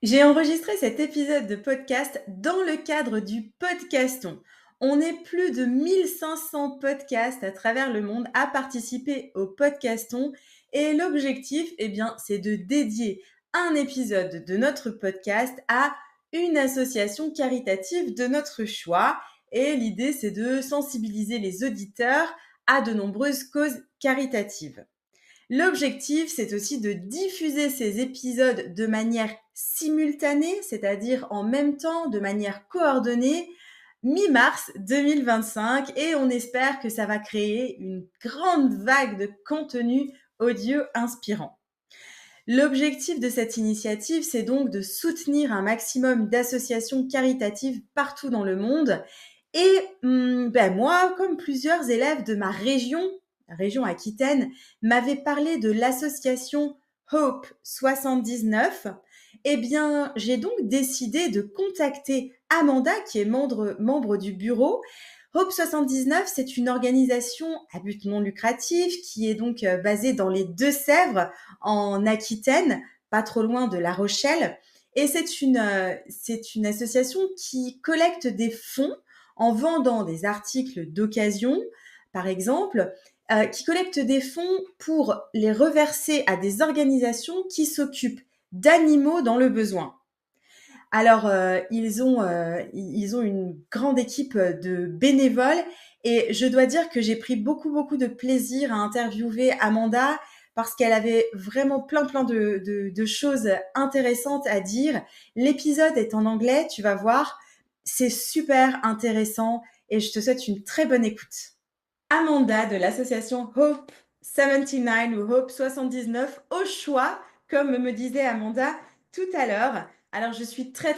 J'ai enregistré cet épisode de podcast dans le cadre du Podcasthon. On est plus de 1500 podcasts à travers le monde à participer au Podcasthon et l'objectif, c'est de dédier un épisode de notre podcast à une association caritative de notre choix. Et l'idée, c'est de sensibiliser les auditeurs à de nombreuses causes caritatives. L'objectif, c'est aussi de diffuser ces épisodes de manière simultanée, c'est-à-dire en même temps, de manière coordonnée, mi-mars 2025, et on espère que ça va créer une grande vague de contenu audio inspirant. L'objectif de cette initiative, c'est donc de soutenir un maximum d'associations caritatives partout dans le monde. Et moi, comme plusieurs élèves de ma région, la région Aquitaine, m'avaient parlé de l'association Hope 79, j'ai donc décidé de contacter Amanda, qui est membre du bureau. Hope 79, c'est une organisation à but non lucratif qui est donc basée dans les Deux-Sèvres, en Aquitaine, pas trop loin de La Rochelle. Et c'est une association qui collecte des fonds en vendant des articles d'occasion, par exemple, qui collecte des fonds pour les reverser à des organisations qui s'occupent d'animaux dans le besoin. Alors, ils ont une grande équipe de bénévoles et je dois dire que j'ai pris beaucoup de plaisir à interviewer Amanda parce qu'elle avait vraiment plein de choses intéressantes à dire. L'épisode est en anglais, tu vas voir, c'est super intéressant et je te souhaite une très bonne écoute. Amanda de l'association Hope 79 ou Hope 79 au choix, comme me disait Amanda tout à l'heure. Alors, je suis très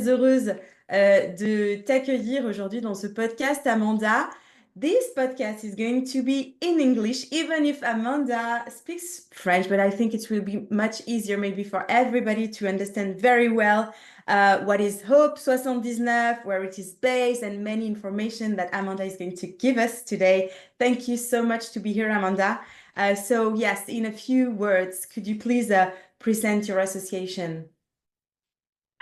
heureuse de t'accueillir aujourd'hui dans ce podcast, Amanda. This podcast is going to be in English, even if Amanda speaks French, but I think it will be much easier maybe for everybody to understand very well what is Hope 79, where it is based, and many information that Amanda is going to give us today. Thank you so much to be here, Amanda. So yes, in a few words, could you please present your association?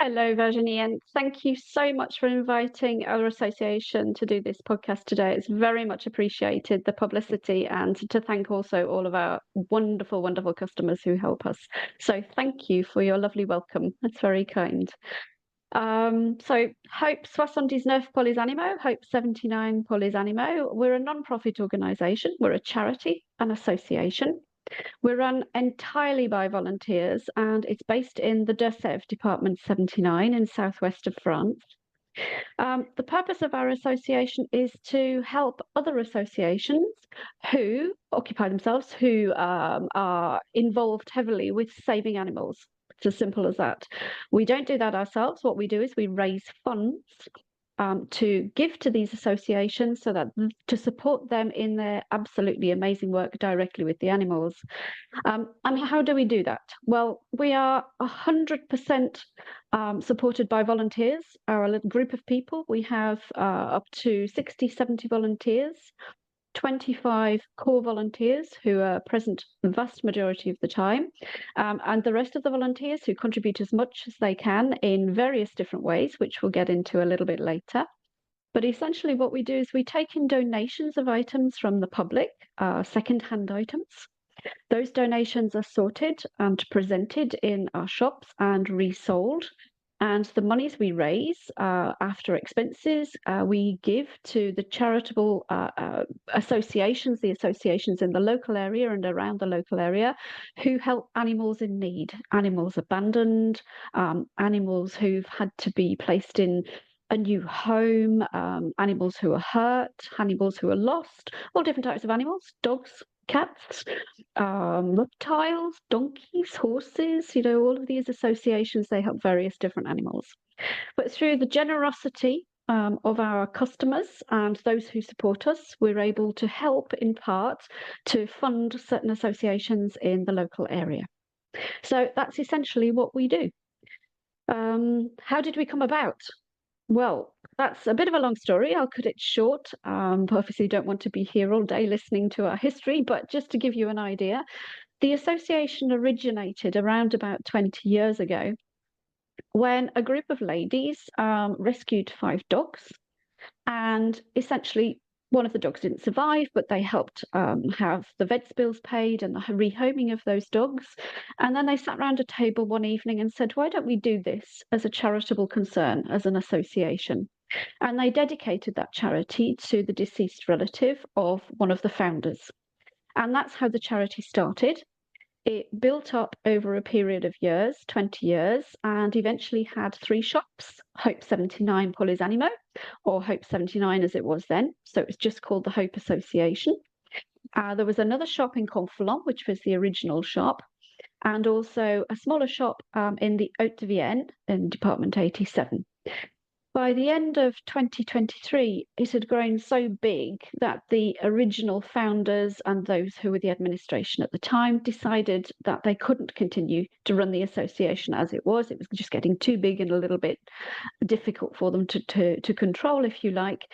Hello, Virginie, and thank you so much for inviting our association to do this podcast today. It's very much appreciated, the publicity, and to thank also all of our wonderful customers who help us. So thank you for your lovely welcome. That's very kind. So Hope 79 pour les animaux, Hope 79 pour les animaux. We're a non-profit organisation. We're a charity, an association. We're run entirely by volunteers, and it's based in the Deux-Sèvres, Department 79 in southwest of France. The purpose of our association is to help other associations who occupy themselves, who are involved heavily with saving animals. It's as simple as that. We don't do that ourselves. What we do is we raise funds to give to these associations so that to support them in their absolutely amazing work directly with the animals. And how do we do that? Well, we are 100% supported by volunteers. Our little group of people, we have up to 60, 70 volunteers, 25 core volunteers who are present the vast majority of the time, and the rest of the volunteers who contribute as much as they can in various different ways, which we'll get into a little bit later. But essentially what we do is we take in donations of items from the public, second-hand items. Those donations are sorted and presented in our shops and resold. And the monies we raise after expenses, we give to the charitable associations, the associations in the local area and around the local area who help animals in need, animals abandoned, animals who've had to be placed in a new home, animals who are hurt, animals who are lost, all different types of animals, dogs, cats, reptiles, donkeys, horses, all of these associations, they help various different animals. But through the generosity of our customers and those who support us, we're able to help in part to fund certain associations in the local area. So that's essentially what we do. How did we come about? Well, that's a bit of a long story. I'll cut it short. Obviously, don't want to be here all day listening to our history, but just to give you an idea, the association originated around about 20 years ago when a group of ladies rescued 5 dogs, and essentially one of the dogs didn't survive, but they helped have the vet bills paid and the rehoming of those dogs. And then they sat around a table one evening and said, why don't we do this as a charitable concern, as an association? And they dedicated that charity to the deceased relative of one of the founders. And that's how the charity started. It built up over a period of years, 20 years, and eventually had 3 shops, Hope 79 Pulleys Animaux, or Hope 79 as it was then. So it was just called the Hope Association. There was another shop in Conflans, which was the original shop, and also a smaller shop in the Haute-Vienne in Department 87. By the end of 2023, it had grown so big that the original founders and those who were the administration at the time decided that they couldn't continue to run the association as it was. It was just getting too big and a little bit difficult for them to control, if you like.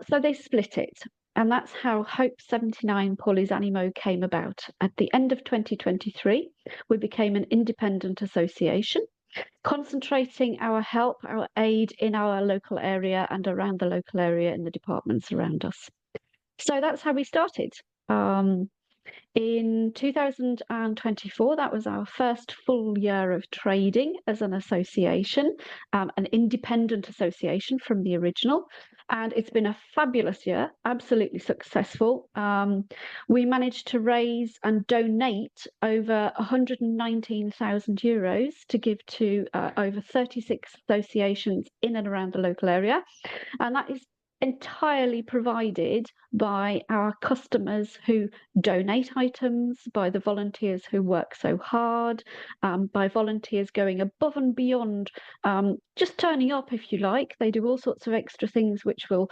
So they split it. And that's how Hope 79 Pulleys Animaux came about. At the end of 2023, we became an independent association, concentrating our help, our aid in our local area and around the local area in the departments around us. So that's how we started. In 2024, that was our first full year of trading as an association, an independent association from the original. And it's been a fabulous year, absolutely successful. We managed to raise and donate over €119,000 to give to over 36 associations in and around the local area. And that is entirely provided by our customers who donate items, by the volunteers who work so hard, by volunteers going above and beyond, just turning up, if you like. They do all sorts of extra things which will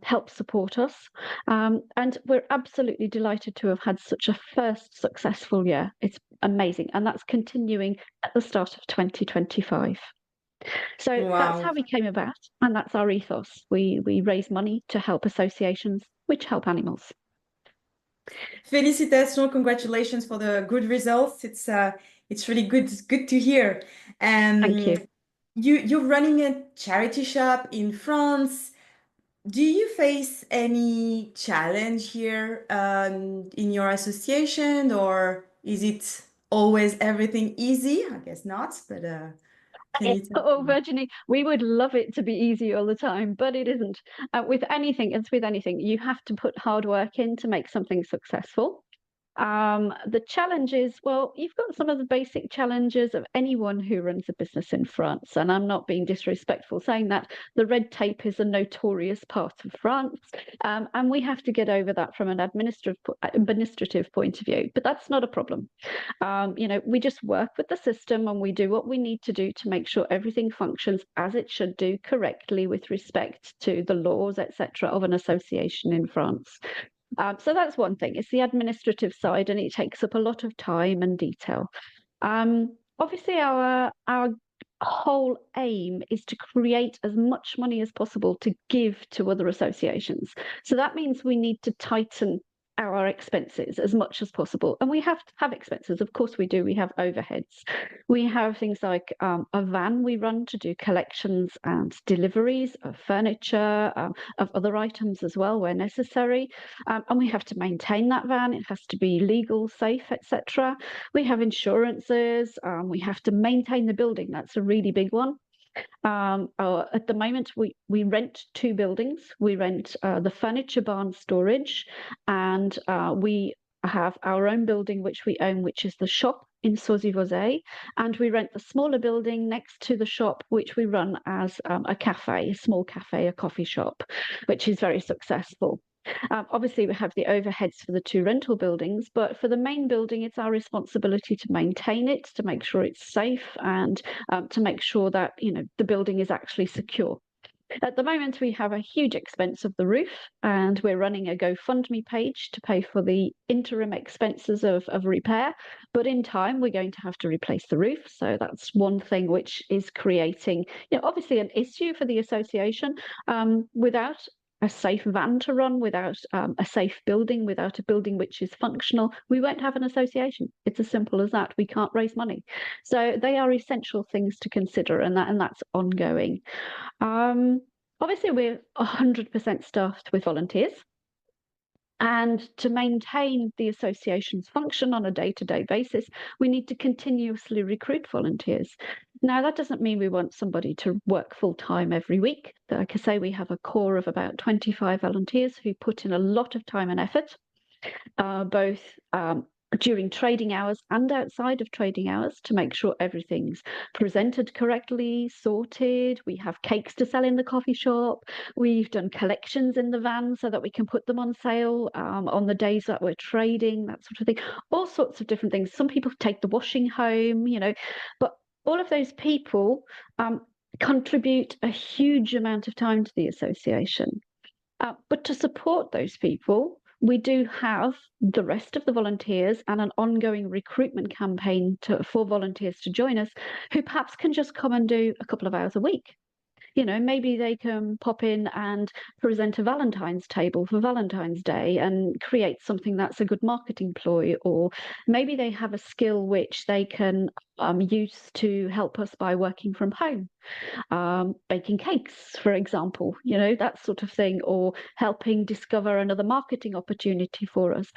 help support us. And we're absolutely delighted to have had such a first successful year. It's amazing. And that's continuing at the start of 2025. So that's how we came about, and that's our ethos. We raise money to help associations which help animals. Félicitations, congratulations for the good results. It's really good to hear. Thank you. You're running a charity shop in France. Do you face any challenge here in your association, or is it always everything easy? I guess not, but Oh, Virginie, we would love it to be easy all the time, but it isn't. With anything, it's with anything. You have to put hard work in to make something successful. The challenge is, well, you've got some of the basic challenges of anyone who runs a business in France. And I'm not being disrespectful saying that. The red tape is a notorious part of France. And we have to get over that from an administrative point of view. But that's not a problem. We just work with the system and we do what we need to do to make sure everything functions as it should do correctly with respect to the laws, etc., of an association in France. So that's one thing. It's the administrative side, and it takes up a lot of time and detail. Obviously, our whole aim is to create as much money as possible to give to other associations. So that means we need to tighten our expenses as much as possible. And we have to have expenses. Of course we do. We have overheads. We have things like a van we run to do collections and deliveries of furniture, of other items as well where necessary. And we have to maintain that van. It has to be legal, safe, etc. We have insurances. We have to maintain the building. That's a really big one. At the moment, we rent 2 buildings. We rent the furniture barn storage, and we have our own building which we own, which is the shop in Sauzy-Vosay, and we rent the smaller building next to the shop, which we run as a cafe, a small cafe, a coffee shop, which is very successful. Obviously, we have the overheads for the 2 rental buildings, but for the main building, it's our responsibility to maintain it, to make sure it's safe, and to make sure that the building is actually secure. At the moment, we have a huge expense of the roof, and we're running a GoFundMe page to pay for the interim expenses of repair. But in time, we're going to have to replace the roof. So that's one thing which is creating, obviously, an issue for the association. Without a safe van to run, without a safe building, without a building which is functional, we won't have an association. It's as simple as that. We can't raise money. So they are essential things to consider, and that's ongoing. Obviously, we're 100% staffed with volunteers. And to maintain the association's function on a day-to-day basis, we need to continuously recruit volunteers. Now, that doesn't mean we want somebody to work full-time every week. Like I say, we have a core of about 25 volunteers who put in a lot of time and effort, both during trading hours and outside of trading hours, to make sure everything's presented correctly, sorted. We have cakes to sell in the coffee shop. We've done collections in the van so that we can put them on sale on the days that we're trading, that sort of thing. All sorts of different things. Some people take the washing home, but all of those people contribute a huge amount of time to the association. But to support those people, we do have the rest of the volunteers and an ongoing recruitment campaign for volunteers to join us, who perhaps can just come and do a couple of hours a week. Maybe they can pop in and present a Valentine's table for Valentine's Day and create something that's a good marketing ploy, or maybe they have a skill which they can use to help us by working from home. Baking cakes, for example, that sort of thing, or helping discover another marketing opportunity for us.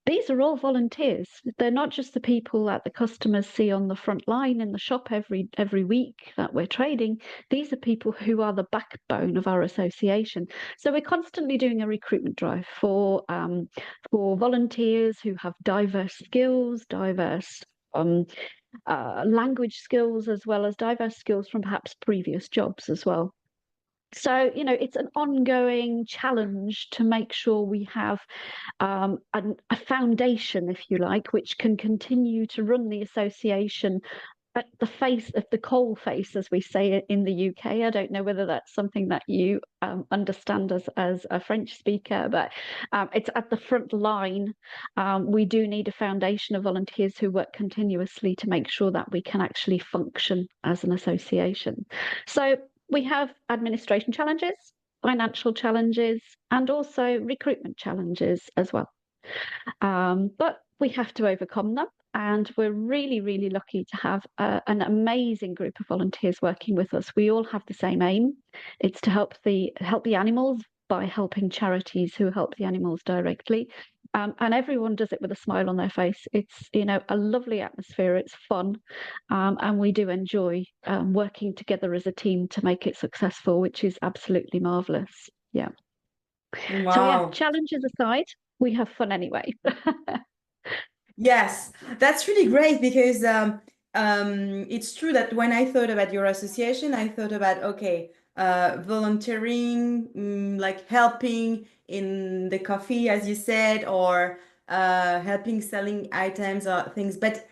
These are all volunteers. They're not just the people that the customers see on the front line in the shop every week that we're trading. These are people who are the backbone of our association. So we're constantly doing a recruitment drive for volunteers who have diverse skills, diverse language skills, as well as diverse skills from perhaps previous jobs as well. So, it's an ongoing challenge to make sure we have a foundation, if you like, which can continue to run the association at the face of the coal face, as we say in the UK. I don't know whether that's something that you understand as a French speaker, but it's at the front line. We do need a foundation of volunteers who work continuously to make sure that we can actually function as an association. So we have administration challenges, financial challenges, and also recruitment challenges as well. But we have to overcome them. And we're really, really lucky to have an amazing group of volunteers working with us. We all have the same aim. It's to help the animals by helping charities who help the animals directly. And everyone does it with a smile on their face. It's, a lovely atmosphere. It's fun. And we do enjoy working together as a team to make it successful, which is absolutely marvelous. Yeah. Wow. So yeah, challenges aside, we have fun anyway. Yes, that's really great, because it's true that when I thought about your association, I thought about, volunteering, like helping in the coffee, as you said, or helping selling items or things. But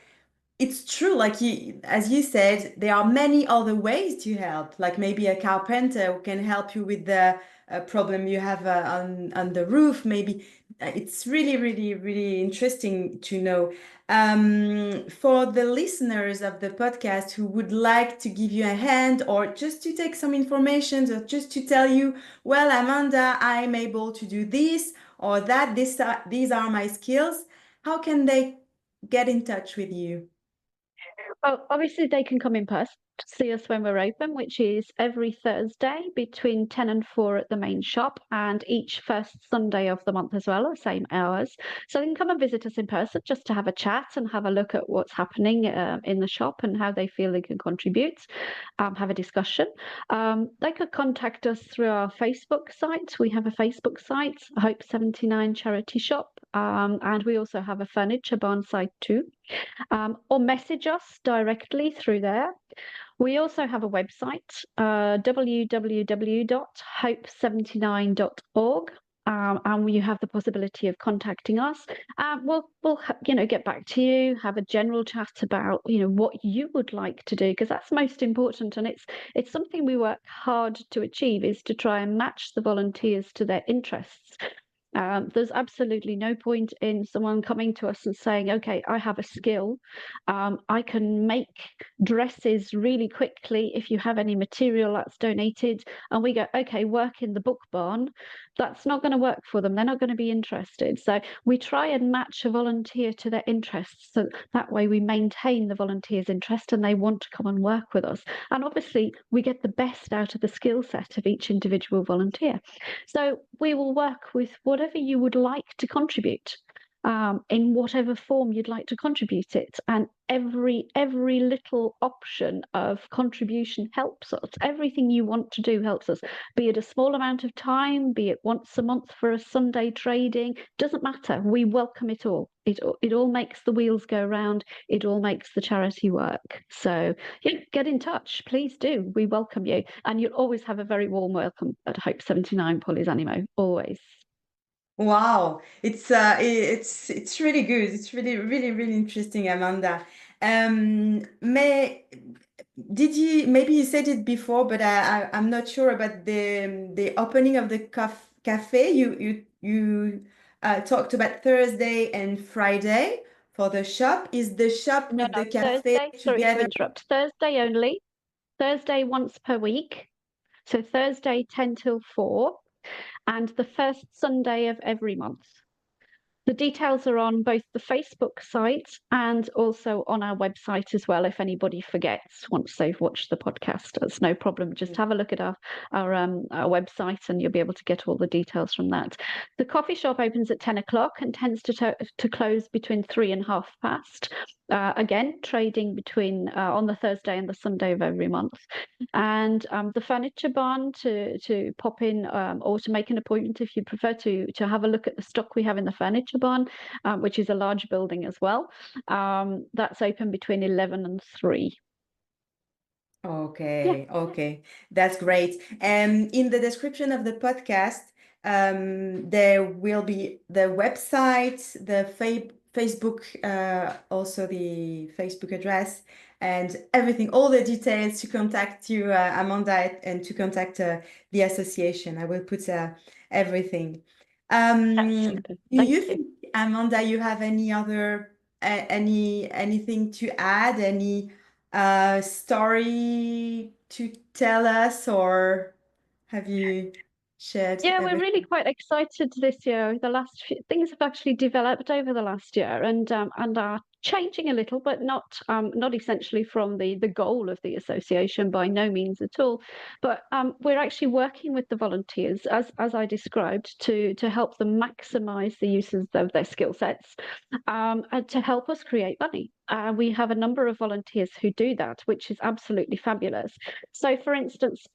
it's true, like as you said, there are many other ways to help, like maybe a carpenter who can help you with the problem you have on the roof. Maybe it's really, really, really interesting to know. For the listeners of the podcast who would like to give you a hand, or just to take some information, or just to tell you, well, Amanda, I'm able to do this or that, these are my skills, how can they get in touch with you? Well, obviously they can come in person to see us when we're open, which is every Thursday between 10 and 4 at the main shop, and each first Sunday of the month as well, the same hours. So they can come and visit us in person just to have a chat and have a look at what's happening in the shop and how they feel they can contribute, have a discussion. They could contact us through our Facebook site. We have a Facebook site, Hope 79 Charity Shop, and we also have a furniture barn site too. Or message us directly through there. We also have a website, www.hope79.org, and you have the possibility of contacting us. We'll get back to you, have a general chat about what you would like to do, because that's most important, and it's something we work hard to achieve, is to try and match the volunteers to their interests. There's absolutely no point in someone coming to us and saying, okay, I have a skill. I can make dresses really quickly if you have any material that's donated. And we go, okay, work in the book barn. That's not going to work for them. They're not going to be interested. So we try and match a volunteer to their interests. So that way we maintain the volunteer's interest and they want to come and work with us. And obviously we get the best out of the skill set of each individual volunteer. So we will work with whatever you would like to contribute, in whatever form you'd like to contribute it. And every little option of contribution helps us. Everything you want to do helps us, be it a small amount of time, be it once a month for a Sunday trading, doesn't matter. We welcome it all. It all makes the wheels go round. It all makes the charity work. So yeah, get in touch, please do. We welcome you, and you'll always have a very warm welcome at Hope 79 Polly's Animo, always. Wow, it's really good. It's really interesting, Amanda. May maybe you said it before, but I'm not sure about the opening of the cafe. You talked about Thursday and Friday for the shop. Is the shop with the cafe Thursday, sorry to together? interrupt. Thursday only. Thursday once per week. So Thursday 10 till 4, and the first Sunday of every month. The details are on both the Facebook site and also on our website as well. If anybody forgets once they've watched the podcast, that's no problem. Just have a look at our website and you'll be able to get all the details from that. The coffee shop opens at 10 o'clock and tends to close between 3 and 1:30. Again, trading between on the Thursday and the Sunday of every month. And the furniture barn to pop in or to make an appointment if you prefer to have a look at the stock we have in the furniture barn, which is a large building as well. That's open between 11 and 3. Okay, okay, that's great. And in the description of the podcast, there will be the website, the Facebook, also the Facebook address, and everything, all the details to contact you, Amanda, and to contact the association. I will put everything. Do you think, Amanda, you have any other anything to add? Any story to tell us, or have you shared Yeah, we're everything? really quite excited this year. The last few things have actually developed over the last year and are changing a little, but not essentially from the goal of the association, by no means at all. But we're actually working with the volunteers, as I described, to help them maximise the uses of their skill sets, and to help us create money. We have a number of volunteers who do that, which is absolutely fabulous. So, for instance,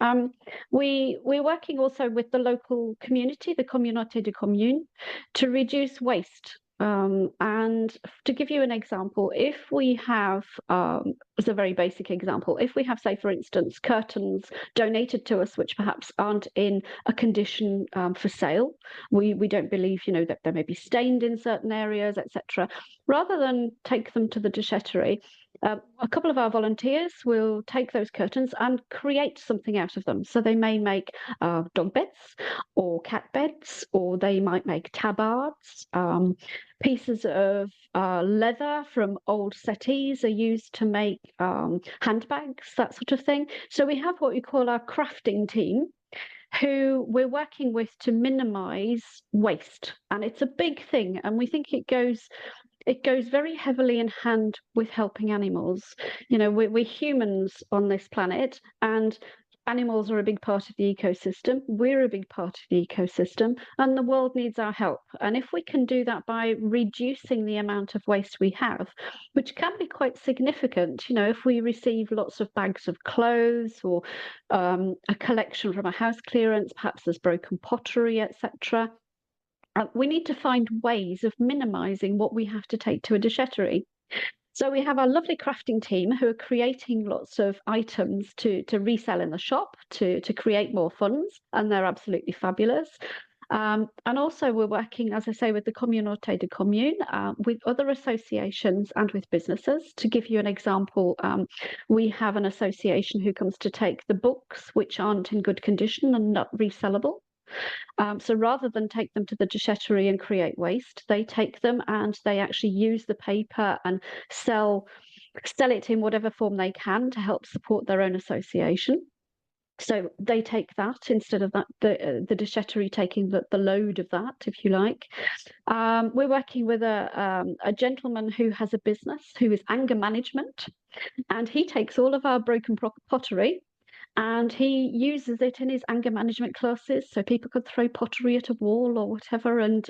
we're working also with the local community, the communauté de commune, to reduce waste. And to give you an example, if we have, as a very basic example, if we have, say, for instance, curtains donated to us, which perhaps aren't in a condition for sale, we don't believe, that they may be stained in certain areas, etc. Rather than take them to the déchetterie, a couple of our volunteers will take those curtains and create something out of them. So they may make dog beds or cat beds, or they might make tabards. Pieces of leather from old settees are used to make handbags, that sort of thing. So we have what we call our crafting team, who we're working with to minimize waste. And it's a big thing. And we think it goes very heavily in hand with helping animals. We're humans on this planet, and animals are a big part of the ecosystem. We're a big part of the ecosystem, and the world needs our help. And if we can do that by reducing the amount of waste we have, which can be quite significant, if we receive lots of bags of clothes or a collection from a house clearance, perhaps there's broken pottery, etc. We need to find ways of minimizing what we have to take to a déchetterie. So we have our lovely crafting team who are creating lots of items to resell in the shop to create more funds, and they're absolutely fabulous. And also we're working, as I say, with the communauté de commune, with other associations and with businesses. To give you an example, we have an association who comes to take the books which aren't in good condition and not resellable, So rather than take them to the déchetterie and create waste, they take them and they actually use the paper and sell it in whatever form they can to help support their own association. So they take that instead of that the déchetterie taking the load of that, if you like. We're working with a gentleman who has a business who is anger management, and he takes all of our broken pottery and he uses it in his anger management classes, so people could throw pottery at a wall or whatever, and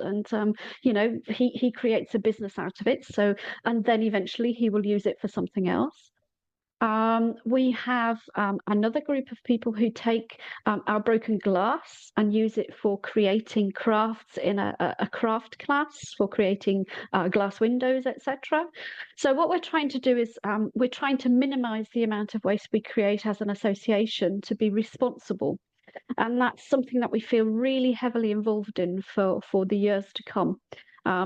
he creates a business out of it. So, and then eventually he will use it for something else. We have another group of people who take our broken glass and use it for creating crafts in a craft class, for creating glass windows, etc. So what we're trying to do is we're trying to minimize the amount of waste we create as an association to be responsible. And that's something that we feel really heavily involved in for the years to come.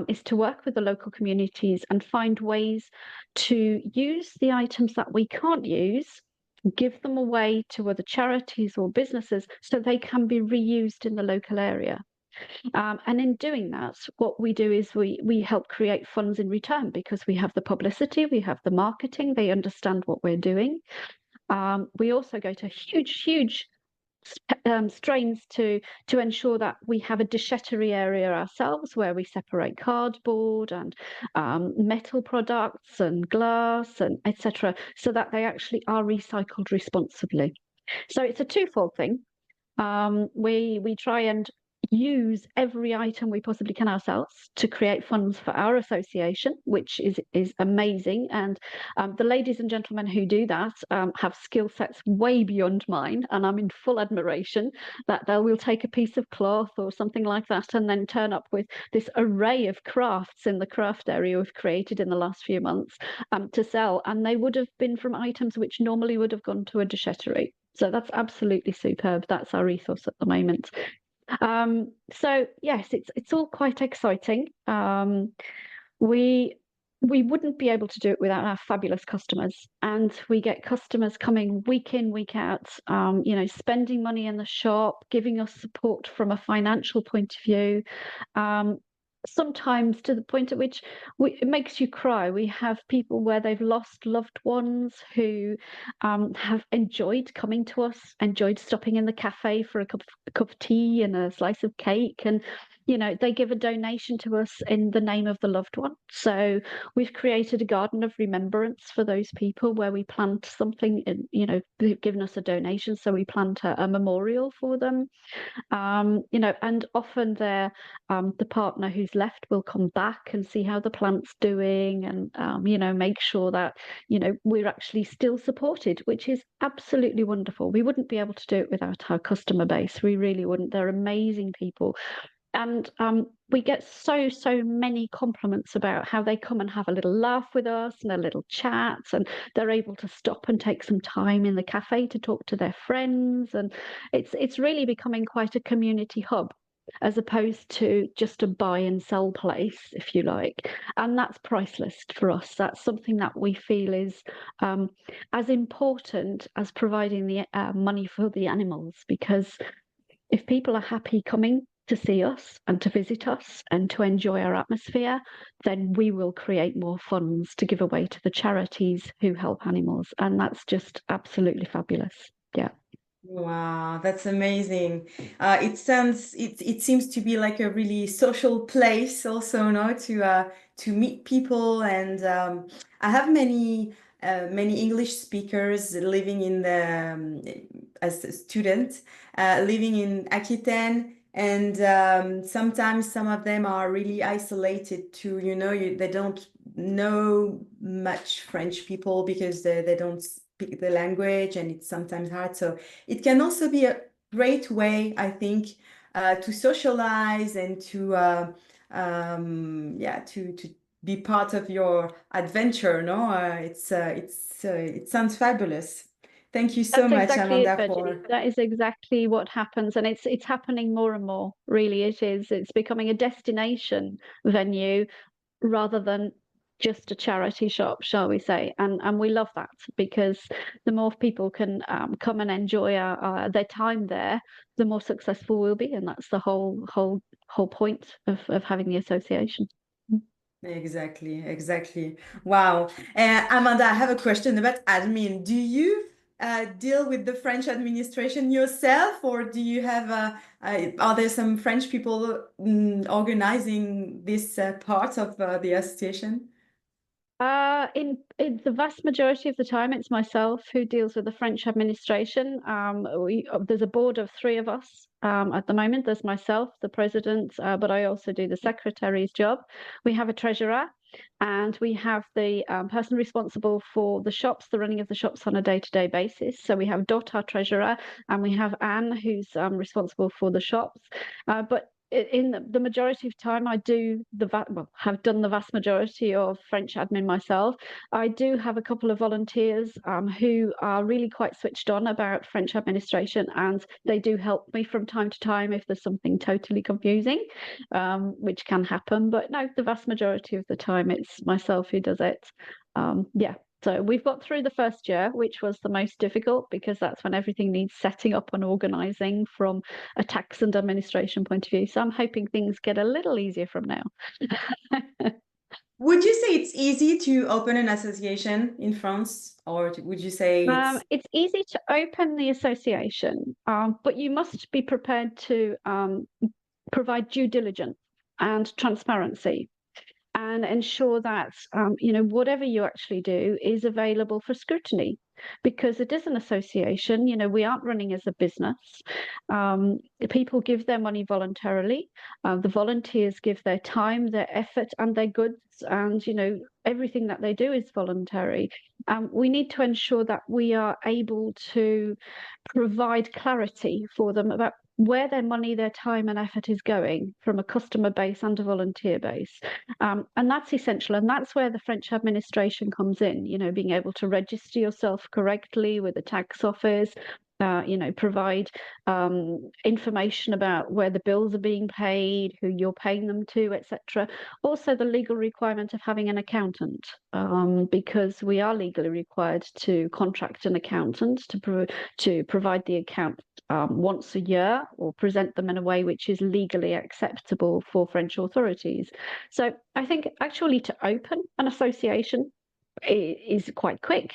Is to work with the local communities and find ways to use the items that we can't use, give them away to other charities or businesses so they can be reused in the local area. And in doing that, what we do is we help create funds in return because we have the publicity, we have the marketing, they understand what we're doing. We also go to huge strains to ensure that we have a déchetterie area ourselves where we separate cardboard and metal products and glass and etc. so that they actually are recycled responsibly. So it's a twofold thing. We try and use every item we possibly can ourselves to create funds for our association, which is amazing. And the ladies and gentlemen who do that have skill sets way beyond mine, and I'm in full admiration that they will take a piece of cloth or something like that and then turn up with this array of crafts in the craft area we've created in the last few months to sell, and they would have been from items which normally would have gone to a déchetterie. So that's absolutely superb. That's our ethos at the moment. So yes, it's all quite exciting. We wouldn't be able to do it without our fabulous customers, and we get customers coming week in, week out, spending money in the shop, giving us support from a financial point of view. Sometimes to the point at which it makes you cry. We have people where they've lost loved ones who have enjoyed coming to us, enjoyed stopping in the cafe for a cup of tea and a slice of cake, and they give a donation to us in the name of the loved one. So we've created a garden of remembrance for those people where we plant something, they've given us a donation, so we plant a memorial for them. And often the partner who's left will come back and see how the plant's doing, and make sure that we're actually still supported, which is absolutely wonderful. We wouldn't be able to do it without our customer base. We really wouldn't. They're amazing people. And we get so many compliments about how they come and have a little laugh with us and a little chat, and they're able to stop and take some time in the cafe to talk to their friends, and it's really becoming quite a community hub as opposed to just a buy and sell place, if you like. And that's priceless for us. That's something that we feel is as important as providing the money for the animals, because if people are happy coming to see us and to visit us and to enjoy our atmosphere, then we will create more funds to give away to the charities who help animals. And that's just absolutely fabulous. Yeah. Wow, that's amazing. It seems to be like a really social place also, no, to meet people. And I have many English speakers living in as a student, living in Aquitaine. And sometimes some of them are really isolated too, they don't know much French people because they don't speak the language, and it's sometimes hard. So it can also be a great way, I think, to socialize and to be part of your adventure. No, it sounds fabulous. Thank you so That's much, exactly it, Amanda, Virginie. That is exactly what happens, and it's happening more and more. Really, it is. It's becoming a destination venue rather than just a charity shop, shall we say? And we love that, because the more people can come and enjoy their time there, the more successful we'll be, and that's the whole point of having the association. Exactly. Wow. Amanda, I have a question about admin. Do you deal with the French administration yourself, or do you have, are there some French people organizing this part of the association? In the vast majority of the time, it's myself who deals with the French administration. There's a board of 3 of us at the moment. There's myself, the president, but I also do the secretary's job. We have a treasurer, and we have the person responsible for the shops, the running of the shops on a day-to-day basis. So we have Dot, our treasurer, and we have Anne, who's responsible for the shops. But in the majority of time, I do have done the vast majority of French admin myself. I do have a couple of volunteers who are really quite switched on about French administration, and they do help me from time to time if there's something totally confusing, which can happen. But no, the vast majority of the time, it's myself who does it. Yeah. So we've got through the first year, which was the most difficult, because that's when everything needs setting up and organising from a tax and administration point of view. So I'm hoping things get a little easier from now. Would you say it's easy to open an association in France, or would you say it's easy to open the association, but you must be prepared to provide due diligence and transparency, and ensure that whatever you actually do is available for scrutiny, because it is an association. We aren't running as a business. People give their money voluntarily. The volunteers give their time, their effort, and their goods, and everything that they do is voluntary. We need to ensure that we are able to provide clarity for them about where their money, their time and effort is going, from a customer base and a volunteer base. And that's essential. And that's where the French administration comes in, being able to register yourself correctly with the tax office, provide information about where the bills are being paid, who you're paying them to, etc. Also, the legal requirement of having an accountant, because we are legally required to contract an accountant to provide the account once a year, or present them in a way which is legally acceptable for French authorities. So I think actually to open an association is quite quick.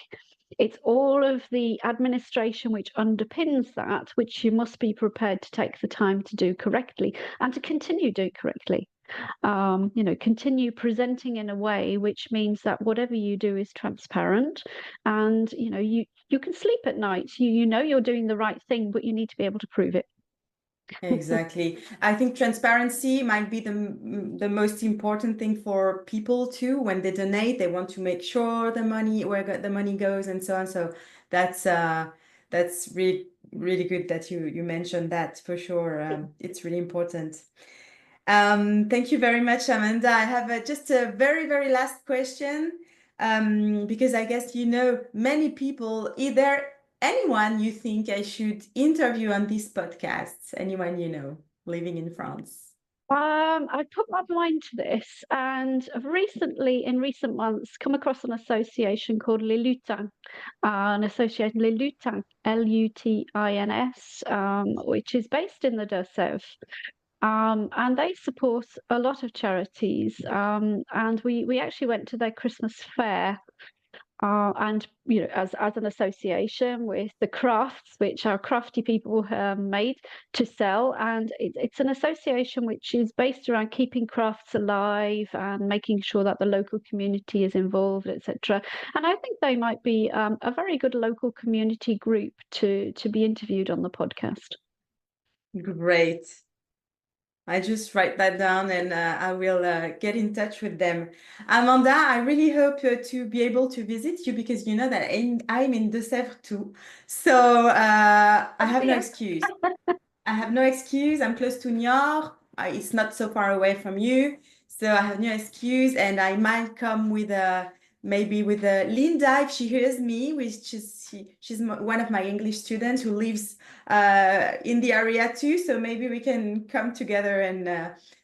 It's all of the administration which underpins that, which you must be prepared to take the time to do correctly, and to continue do correctly. Continue presenting in a way which means that whatever you do is transparent, and you can sleep at night. You're doing the right thing, but you need to be able to prove it. Exactly. I think transparency might be the most important thing for people too. When they donate, they want to make sure where the money goes and so on. So that's really, really good that you mentioned that, for sure. It's really important. Thank you very much, Amanda. I have just a very, very last question, because I guess many people. Either anyone you think I should interview on this podcast? Anyone living in France? I put my mind to this, and I've in recent months, come across an association called Les Lutins, an association Les Lutins, Lutins, which is based in the Deux-Sèvres. And they support a lot of charities. And we actually went to their Christmas fair. And as an association, with the crafts which our crafty people made to sell, and it's an association which is based around keeping crafts alive and making sure that the local community is involved, etc. And I think they might be a very good local community group to be interviewed on the podcast. Great. I just write that down, and I will get in touch with them. Amanda, I really hope to be able to visit you, because you know that I'm in Deux-Sèvres too. So I have no excuse. I have no excuse. I'm close to Niort. It's not so far away from you. So I have no excuse, and I might come with maybe with Linda, if she hears me, she's one of my English students who lives in the area too. So maybe we can come together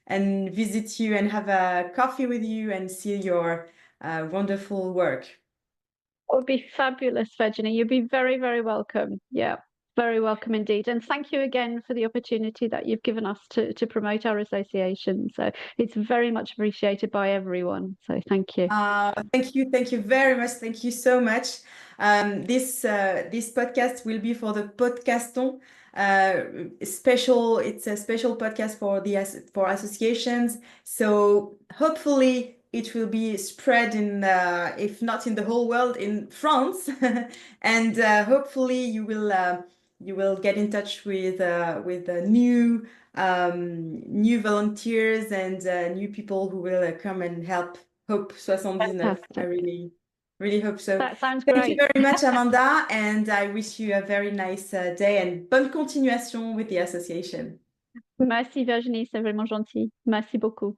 and visit you and have a coffee with you and see your wonderful work. It would be fabulous, Virginie. You'd be very, very welcome. Yeah, very welcome indeed. And thank you again for the opportunity that you've given us to promote our association. So it's very much appreciated by everyone. So thank you. Thank you very much. Thank you so much. This podcast will be for the Podcasthon. It's a special podcast for associations. So hopefully it will be spread in, if not in the whole world, in France, and hopefully you will get in touch with new volunteers and new people who will come and help Hope 79. Fantastic. I really hope so. That sounds Thank great. you very much, Amanda, and I wish you a very nice day and bonne continuation with the association. Merci Virginie, c'est vraiment gentil. Merci beaucoup.